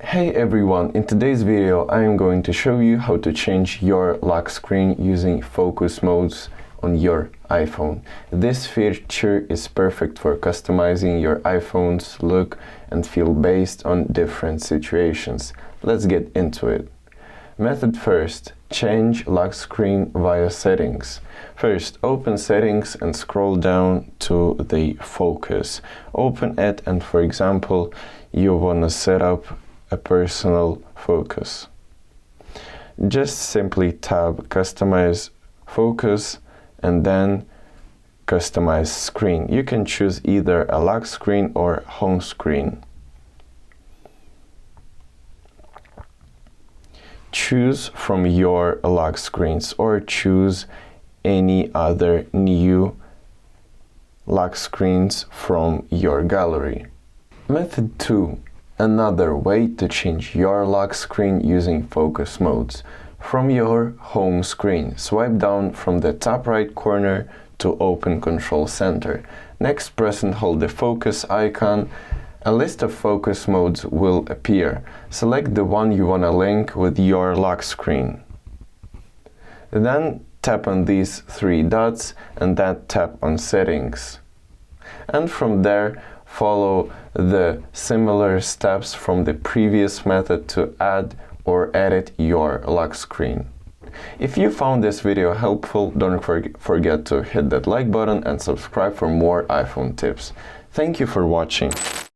Hey everyone, in today's video I am going to show you how to change your lock screen using focus modes on your iPhone. This feature is perfect for customizing your iPhone's look and feel based on different situations. Let's get into it. Method first, change lock screen via settings. First, open settings and scroll down to the focus. Open it and, for example, you want to set up a personal focus. Just simply tab customize focus and then customize screen. You can choose either a lock screen or home screen. Choose from your lock screens or choose any other new lock screens from your gallery. Method 2. Another way to change your lock screen using focus modes. From your home screen, swipe down from the top right corner to open Control Center. Next, press and hold the focus icon. A list of focus modes will appear. Select the one you want to link with your lock screen. Then tap on these three dots and then tap on Settings. And from there, follow the similar steps from the previous method to add or edit your lock screen. If you found this video helpful, don't forget to hit that like button and subscribe for more iPhone tips. Thank you for watching.